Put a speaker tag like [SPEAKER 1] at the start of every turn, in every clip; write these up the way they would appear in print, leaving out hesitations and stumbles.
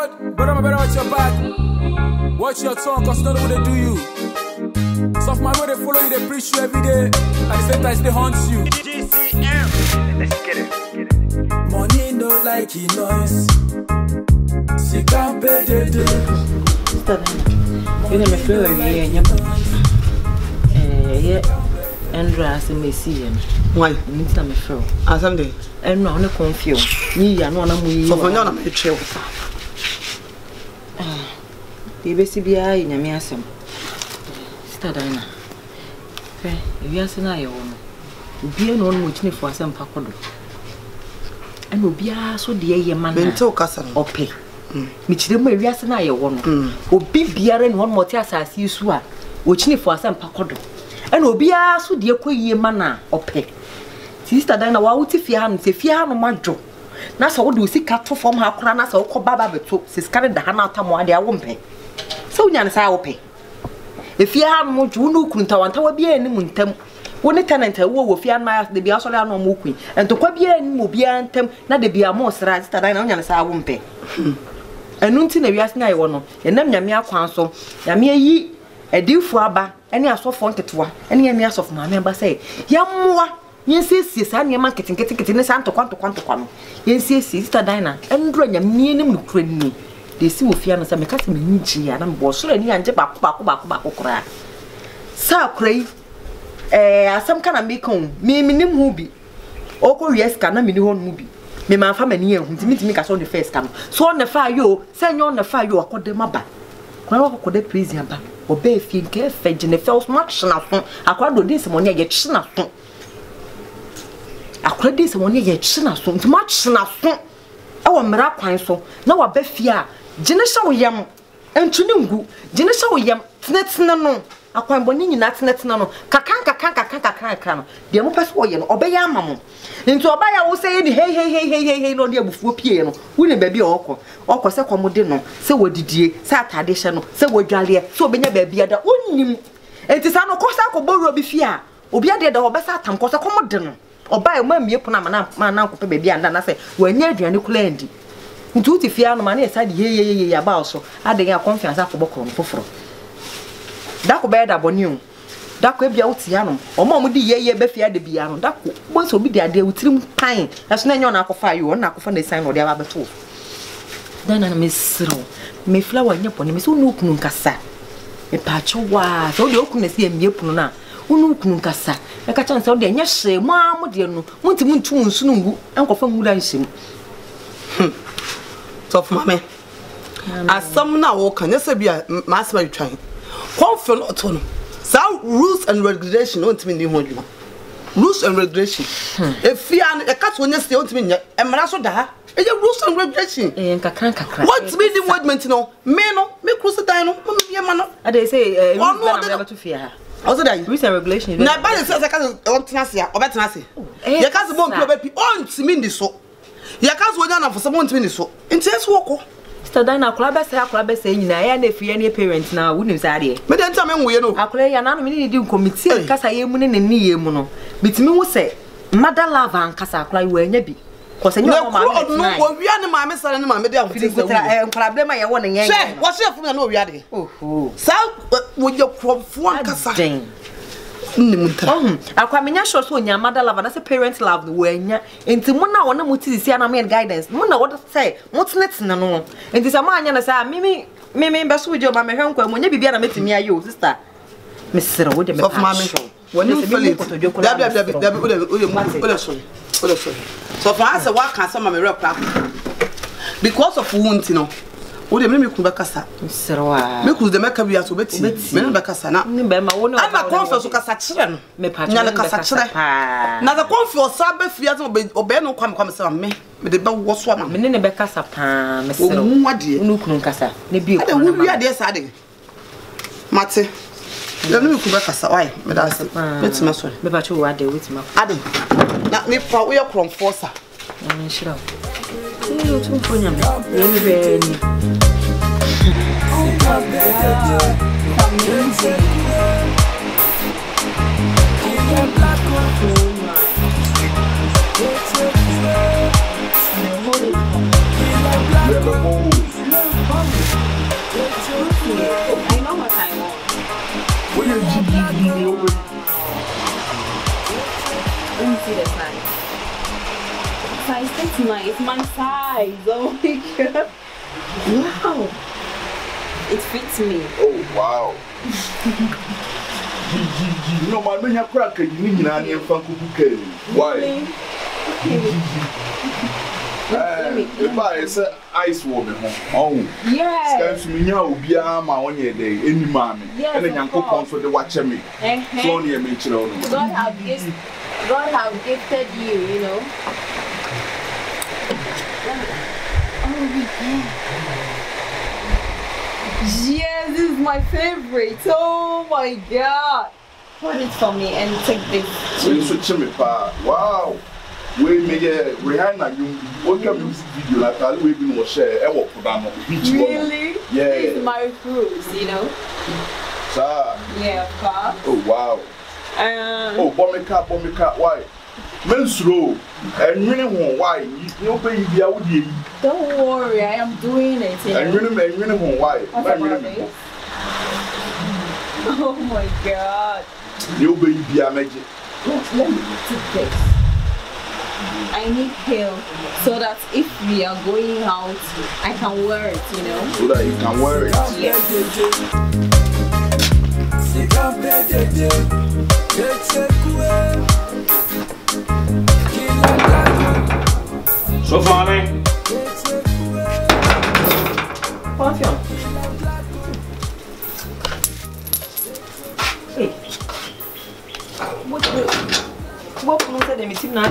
[SPEAKER 1] road, but I'm better watch your back. Watch your tongue, cause none of they do you. Soft my road, they follow you, they preach you every day. At the same time, they haunt you.
[SPEAKER 2] Let's get it.
[SPEAKER 1] Money no like he noise. Sika Dede.
[SPEAKER 3] You know me feel very Andra as a Messiah. Why? Need some feel.
[SPEAKER 4] As someday.
[SPEAKER 3] And no, Confion. Me, I know I'm with you.
[SPEAKER 4] For no, I'm chill.
[SPEAKER 3] The BCBI in a miasm. Stadina. If you are saying I own, be an own which me for some pacodo. And will be so dear your man.
[SPEAKER 4] Bento Castle or pay. Which the way we are saying I own. Or be beer and one more tears as you swap, which me for some pacodo. And will be so dear quay manna or pay. Sister Dina, why would you have if you have no manjo? Nasa would do see cattle from her cranas or cobaba to scarred the Hana Tamoa, they won't pay. So, Yan, I will pay. If you have more Juno Kunta, I will be any muntem. When a tenant a war with Yan Miles, the Biasola no Muki, and to Quabia and Mobia and Tem, not the Bia most rights that I know I won't pay. And Nuntin a Yasna, I won't, and then Yamia Council, Yamia ye, a deal for Abba, any as of wanted to one, any years of my member say, Yamwa. Yes, yes, I'm your marketing getting it in the Santo Quanto. Yes, yes, Sister Dinah, and bring a meaning to create me. They see with Fiana and Macassim Ninchi and I'm boss, and you and Jabak cry. Sir, cray, some kind of make home, me minim movie. Oko, yes, can I mean your own movie. Me, my family, who meet me as on the first time. So on the fire, you, send you on the fire, you are called the mabba. Well, could they please you? Obey if you care, fetch in the first much nothing. I can't do this money, I get nothing. I cried this one year, China, so much snafu. Our Marapan so now a befia, Genesha yam, and Tunungu, Genesha yam, Snets no, a quamboni nuts nets no, Kakanka, the Amopas Wayan, obey your mamma. Into a buyer will say, hey, no dear before piano, wouldn't baby or Secomodino, so what did ye, sat additional, so what Galia, so be a baby at the only. It is an Ocosaco borrow befia, Obia de Obasa, Cosa Commodino. Or buy a mammy upon my uncle baby and I say, when you're the Nuclendi. Into the Fiano money said, ye about so, adding a confiance after Bocon for. That could bear upon you. That could be Otiano, or Mamma de ye befia de piano. That once will be the idea with trim pine, as none on Alpha you or Nakofan the sign or the other two. Then I miss Sro, may flower upon him is Unukun Cassa. A patch of wise, all the openness here, Mupuna. Unukun Cassa. I catch on so then, yes, say, Mamma, dear, no, want to move to Sunungu, Uncle from Woodlands. Soft mammy. As some now walk can yes be a master trying. Confion autonomous. Some rules and regulation don't mean the rules and regulation. If you are a cat when you stay on to me, and Marasso da, and your rules and regulation. What's mean the word meant to know? Meno, me cruise the dino, and they say, one more never to fear. Also, that rules and regulation. Now, by the sense, I can't want Tennessee or Tennessee. You can't want to be on to mean this so. You can't wait for someone to mean this so. Intense walk. Stadina club saying, I am if you any parents now wouldn't say, but then tell me, we know. I play an anonymity do committee, Casa Yemun and me mono. But me will say, Mother Lava and Casa cry where you be. Because I know we are the mamma and my medium and problem I want to say. What's your phone? I know we are there. Oh, so with your crop for Casa. I come in your short when your mother love and as a parent love the way into Mona on the Muti and I mean guidance. Mona what to say, what's next no. And this a man and I Mimi best with your mamma home when you be a meeting me, you sister. Mr. Woodham of Mammy. When you feel it, so for us, what can some of my rock because of wounds, you know. Would make me Kubakasa? Because the Macabias will bet Membacasana. I'm a conference of Cassachran, Mepana Cassachra. Now the conference Sabbath Fiat or Beno come some me, but the boat was one. Menina Becassa, Mr. Muddy, Nukuncasa. Maybe we are there, Sadie. Mate, the new Kubakasa, why? But that's my son. Maybe you are there with my Adam. Not me for we are from Forza. I'm sure. You too for him.
[SPEAKER 1] BLACKO.
[SPEAKER 5] size. That's nice. My size. Oh my god. Wow. It fits me.
[SPEAKER 6] Oh wow. No man, when you crack you need an why? If I say ice woman, oh,
[SPEAKER 5] yes.
[SPEAKER 6] Stands me now, be a my own day, any man, and then Uncle Pons for the watcher me. Slowly, I mentioned,
[SPEAKER 5] God have gifted you, you know. Oh my god. Yes, this is my favorite. Oh my god. Put it for me and take this.
[SPEAKER 6] Wow. We made a Rihanna, you work a music video like I will be share.
[SPEAKER 5] Really?
[SPEAKER 6] Yeah.
[SPEAKER 5] This is my fruits, you know.
[SPEAKER 6] Sir.
[SPEAKER 5] Yeah, of course.
[SPEAKER 6] Oh wow. Oh, bomb me cat, why? Men's row and really why? You pay the audio.
[SPEAKER 5] Don't worry, I am doing it.
[SPEAKER 6] And really why?
[SPEAKER 5] Oh my god.
[SPEAKER 6] You baby, I magic.
[SPEAKER 5] Let me take this. I need heel so that if we are going out, I can wear it, you know.
[SPEAKER 6] So that you can wear it.
[SPEAKER 5] Yes.
[SPEAKER 2] So far, man.
[SPEAKER 4] Confion. Hey. What said the meeting now?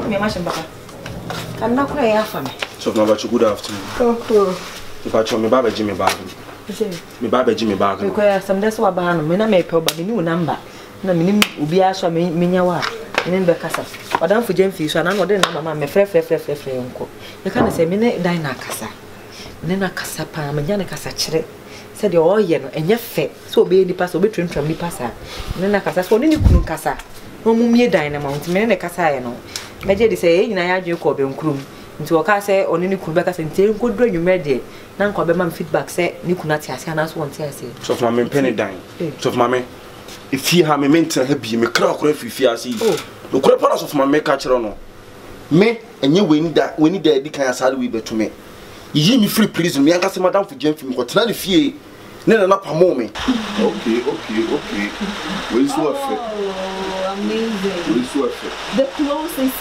[SPEAKER 4] Me machine baba. Can na kwa ya fa me.
[SPEAKER 2] So now but good afternoon.
[SPEAKER 4] Oh.
[SPEAKER 2] If I me baba Jimmy bag. Me baba Jimmy bag.
[SPEAKER 4] Me kwa some that's wa ba no me na me pe oba me ni number. Na me ni obi aso me nya wa. Me be kasa. Odam fu jemfi so na no de na mama me frɛ nko. Me ka na say me ne dan na kasa. Me na kasa pa me nya ne kasa kyere. Say de o ye no enye fe. So obi ni pasa obi twentwam ni pasa. Me na kasa so ni kunu kasa. No mumie dan na mount me ne kasa ye no. Me je de say nyina ya dwe ko be nkrum. Nti o ka say oni ni kunu be kasa nti enkodro nwume de na nko be mam feedback say ni kunu ati ase na so won ti ase.
[SPEAKER 2] So for my penny dine. So for my if you have me mental happy me kra kra fifi ase. No kra para so for my make catch no. Me enye weni da di kan asade we beto me. Yi me free prison me anka say madam for jam fi me ko tena le fie. Ne na pamo me.
[SPEAKER 6] Okay. We so affe.
[SPEAKER 5] Oh, amazing.
[SPEAKER 6] We so affe.
[SPEAKER 5] The clothes is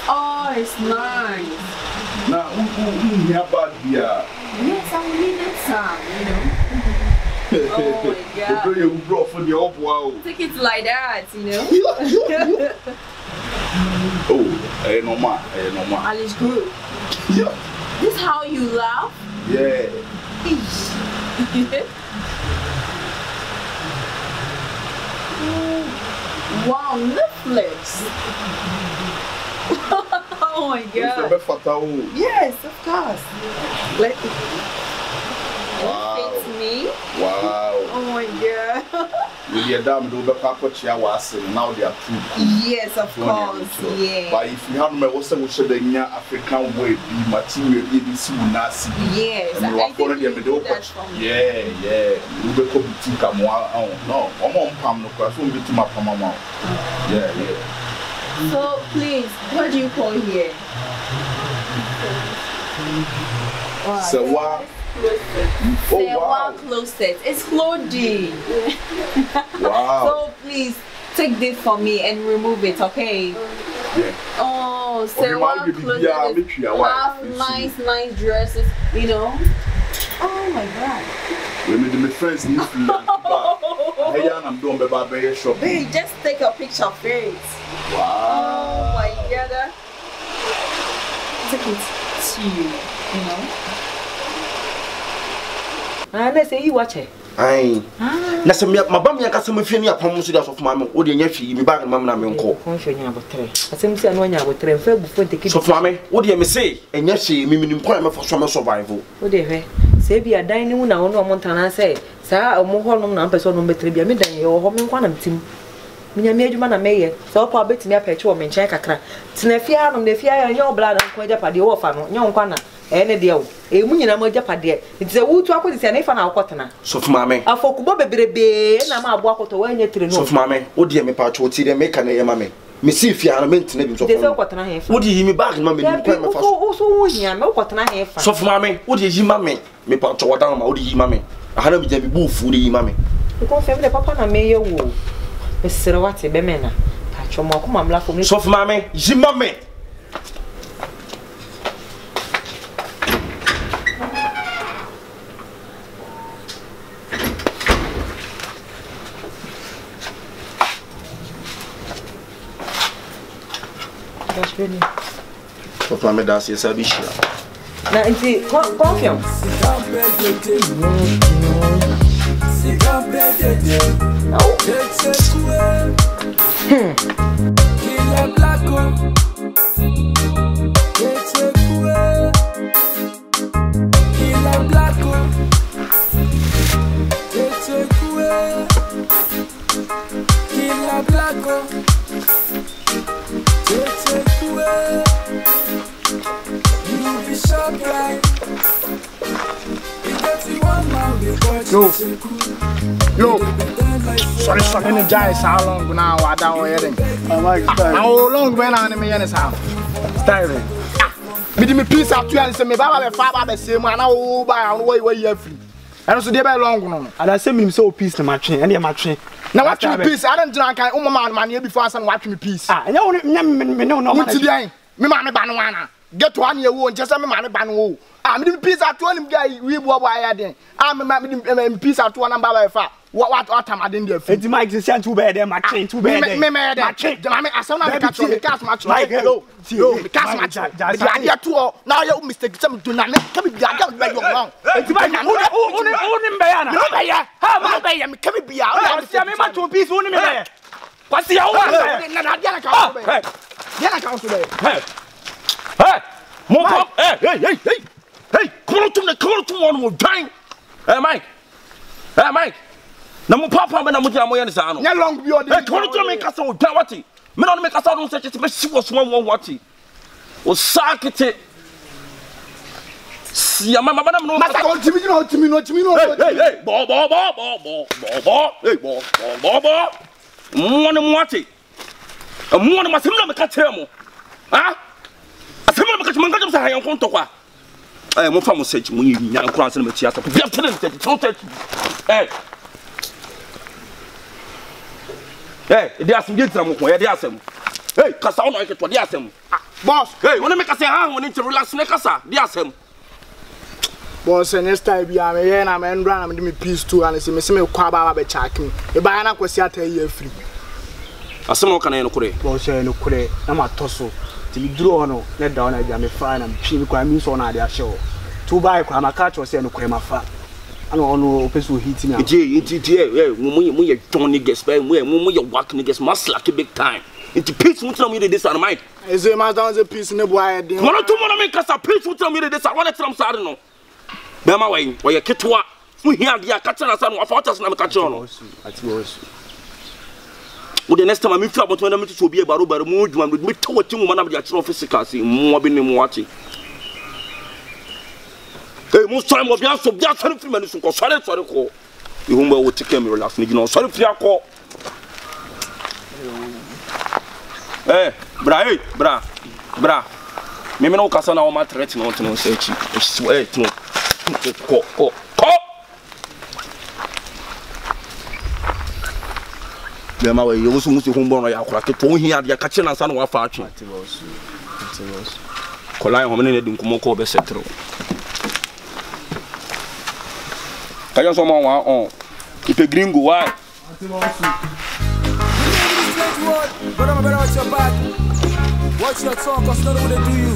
[SPEAKER 5] nice.
[SPEAKER 6] Now, who here bad here?
[SPEAKER 5] Yes, I needed some, you know. Oh my god.
[SPEAKER 6] You brought for the old wow.
[SPEAKER 5] Take it like that, you know.
[SPEAKER 6] Oh, no man.
[SPEAKER 5] Alice good.
[SPEAKER 6] Yeah.
[SPEAKER 5] This how you laugh?
[SPEAKER 6] Yeah.
[SPEAKER 5] Wow, Netflix. Oh my god. Yes, of course.
[SPEAKER 6] Wow.
[SPEAKER 5] Fits me.
[SPEAKER 6] Wow.
[SPEAKER 5] Oh my god.
[SPEAKER 6] With your dam do be pakochia was now they are true.
[SPEAKER 5] Yes, of course. Yeah.
[SPEAKER 6] But if you have me also we should the African way be material be see nasi.
[SPEAKER 5] Yes.
[SPEAKER 6] I think you do that from yeah. You be come to come no. Omo pam no kwa so be to my pam mama. Yeah.
[SPEAKER 5] So please, what do you call here?
[SPEAKER 6] So what?
[SPEAKER 5] Wow. Closet. It's clothing.
[SPEAKER 6] Wow.
[SPEAKER 5] So please take this for me and remove it, okay?
[SPEAKER 6] Yeah.
[SPEAKER 5] Oh, Sewa closet. Have nice dresses, you know. Oh my god.
[SPEAKER 6] We made my friends need to learn. Hey, I'm doing the barber shop.
[SPEAKER 5] Hey, just take a picture of it.
[SPEAKER 6] Wow.
[SPEAKER 5] Oh my god. Take it to you know.
[SPEAKER 4] Na say you watch it.
[SPEAKER 2] Aye. Na se my bam ya kasa me fie ni apam so da so fama me o de nya hwi me bag na mam na me nko.
[SPEAKER 4] Confion nya abotre. Asem si anu nya abotre mfa bufo take.
[SPEAKER 2] So fama me o de me say enya hwe me minim kwa me for so me survival.
[SPEAKER 4] O de hwe. Se bia dan ni mu na wono mo ntana say sa omo ho nom na person no betre bia me dan ye ho me nkwa na mtim. Minya me adwuma na meye. So kwa betimi apeche wo me nchen kakra. Tena fie anom na fie ya nya obla na nkwa japade wo fa no. Nya nkwa na ene de wo. E mu nyina mo japade. Nti se wutu akodi se na ifa na akotena.
[SPEAKER 2] So fama me.
[SPEAKER 4] Afokubo bebrebe na ma abo akoto wa nya tire no.
[SPEAKER 2] So fama me o de me pa cho ti de me ka na ye ma me. Me see if you are meant to name so. What do you mean back, mammy?
[SPEAKER 4] Also, here, no, what an I
[SPEAKER 2] so for mammy, what is you, mammy? Me part what down, what do you, mammy? I had a bit of boo food, mammy.
[SPEAKER 4] You confirm the papa and may your woo. Mr. Watty Bemena. Patch your more, come laugh for me.
[SPEAKER 2] So for mammy, you, mammy. Of my that's yes, I be sure.
[SPEAKER 4] Now, it's Confion.
[SPEAKER 1] Sika, Dede. Killer BLACKO. Killer BLACKO. Killer BLACKO.
[SPEAKER 7] Yo, sorry, energize how long now? I don't know. I like style. How long when I'm in the house? Styling. Me piece out to and say me baba be fa baba say man na wo buy on way you free. And also dey be long no. And I say me so piece to my train and my train. Now watch me piece. I don't drink kan man here before I watch me piece. Ah, me no. Me ma me ba no wana. Get one year wo just me ma me ba no wo. Ah, me piece out to him guy we boy here then. Ah, me piece out to one baba fa. What time I didn't get free.
[SPEAKER 8] It's my existence too bad, my train too bad.
[SPEAKER 7] Me my train. I saw my catch me cast match. Hello. Me cast match. I to now you mistake some do not come be down like you wrong. It's my own bayana. No baya. How about baya me come be out. I see me match 2 piece only me. What's the hour? Na dia na count. Dia na count today. Hey. Move up. Hey. Come on to one more time. Hey Mike. Na mo papa me na mo dia mo ye ne sa no nya long bi o de
[SPEAKER 2] ko no to me kasa o dan wati me no me kasa no se me si wo so won wati o sakete si ya mama na no
[SPEAKER 7] masa ko timi no
[SPEAKER 2] hey bo mo ne mo wati mo ne masem na me ka chere mo ha asem na me ka man ka jam sa hayan ko ntokwa mo fa mo search mo yi nya nkran se na me tia sa bia tene Hey, they are some good from where they are some. Hey, Cassa, I get what they are some.
[SPEAKER 7] Boss,
[SPEAKER 2] hey, when I make a say, I want to relax, Necassa, they are some.
[SPEAKER 7] Boss, and next time, I'm a man, I'm doing peace too, and it's a missing quabba by checking. The banana was yet a year free.
[SPEAKER 2] A small cannon,
[SPEAKER 7] boss, no cray, I'm a tosso. Till you draw no, let down a jammy fine and she requires me on their show. To buy a catch or say no crema fat. I don't know who hit me.
[SPEAKER 2] We Johnny gets by where we are walking against must like a big time. It's peace will tell me this on my.
[SPEAKER 7] Is a man down the piece in the wire?
[SPEAKER 2] One or 2 more make us a peace will tell me this. I want to tell them, I don't know. Bema way, where you get what we hear the catcher and some of us and catch on. Well, the next time I'm in trouble, when I'm to be about the mood, one with me to what you want to be at your physical, see more than watching. Hey, most time of your so just sorry for me so sorry call. You whom will take me relax me, you know, sorry for your call. Hey, bra. Me no kasa na o ma threat no to no say chi. I swear to ko. Be ma we you so musi humbo no ya akora ke to hia de ka che na sa no wa fa atwe. Kolai ho me ne di nkomo ko be setro. Kaya so man wa on. Ipe gringo why?
[SPEAKER 1] But I'm better watch your back. Watch your tongue, cause none of what they do you.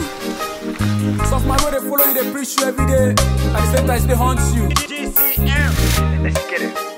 [SPEAKER 1] Some of my way they follow you, they preach you every day. And the same time they haunt you.
[SPEAKER 8] GCM. Let's get it.